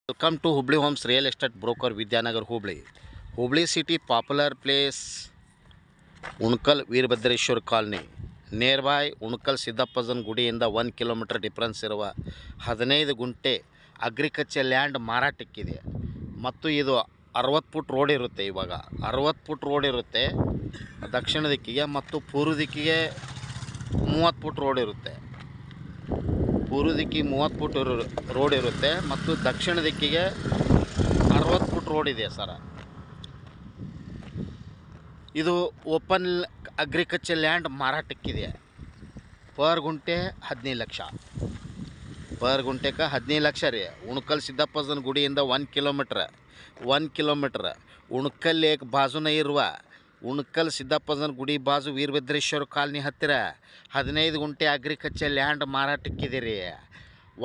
Welcome to Hubli Homes Real Estate Broker Vidyanagar Hubli. Hubli City popular place Unkal Veerbhadrashwar Colony. Nearby Unkal Siddhappazan ಗುಡಿಯಿಂದ 1 kilometre difference ಇರುವ 15 ಗುಂಟೆ agriculture land ಮಾರಾಟಕ್ಕಿದೆ ಮತ್ತು ಇದು 60 foot road ಇರುತ್ತೆ. ಇವಾಗ 60 foot road ಇರುತ್ತೆ ದಕ್ಷಿಣ ದಿಕ್ಕಿಗೆ ಮತ್ತು ಪೂರ್ವ ದಿಕ್ಕಿಗೆ 30 ಫುಟ್ ರೋಡ್ ಇರುತ್ತೆ. ಪೂರ್ವ ದಿಕ್ಕಿಗೆ 30 ಫುಟ್ ರೋಡ್ ಇರುತ್ತೆ ಮತ್ತು ದಕ್ಷಿಣ ದಿಕ್ಕಿಗೆ 60 ಫುಟ್ ರೋಡ್ ಇದೆ ಸರ್. ಇದು ಓಪನ್ ಅಗ್ರಿಕಲ್ಚರ್ ಲ್ಯಾಂಡ್ ಮಾರಾಟಕ್ಕಿದೆ. ಪರ್ ಗುಂಟೆ 15 ಲಕ್ಷ. ಪರ್ ಗುಂಟೆಗೆ 15 ಲಕ್ಷ ರೀ. ಉಣಕಲ್ ಸಿದ್ದಪ್ಪನ ಗುಡಿಯಿಂದ 1 ಕಿಲೋಮೀಟ್ರ್ ಉಣಕಲ್ ಲೇಕ್ ಬಾಜುನ ಇರುವ ಉಣಕಲ್ ಸಿದ್ದಪ್ಪನ ಗುಡಿ ಬಾಜು ವೀರಭದ್ರೇಶ್ವರ ಕಾಲನಿ ಹತ್ತಿರ 15 ಗುಂಟೆ ಅಗ್ರಿಕಲ್ಚರ್ ಲ್ಯಾಂಡ್ ಮಾರಾಟಕ್ಕಿದೆ ರೀ.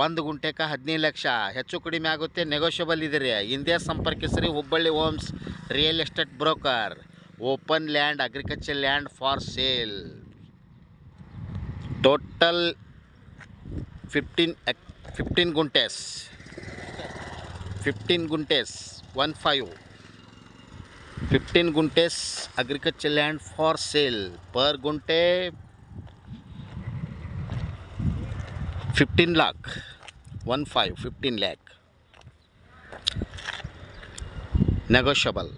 1 ಗುಂಟೆಗೆ 15 ಲಕ್ಷ. ಹೆಚ್ಚು ಕಡಿಮೆ ಆಗುತ್ತೆ, ನೆಗೋಷಿಯಬಲ್ ಇದೆ ರೀ. ಹಿಂದೆ ಸಂಪರ್ಕಿಸ್ರಿ Hubballi homes real estate broker. Open land agriculture land for sale. Total 15 ಗುಂಟೆಸ್ 15 ಗುಂಟೆಸ್ agriculture land for sale. Per ಗುಂಟೆ 15 lakh. 15 lakh negotiable.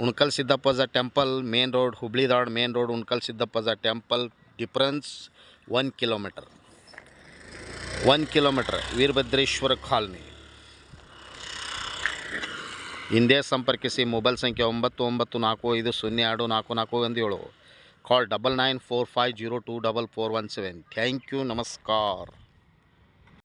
Unkal Siddappaja temple main road, Hubli Dharwad main road, Unkal Siddappaja temple difference 1 kilometre. Veerabhadreshwara colony. ಹಿಂದೆ ಸಂಪರ್ಕಿಸಿ. ಮೊಬೈಲ್ ಸಂಖ್ಯೆ 9945024417. ಕಾಲ್ 9945024417. ಥ್ಯಾಂಕ್ ಯು, ನಮಸ್ಕಾರ.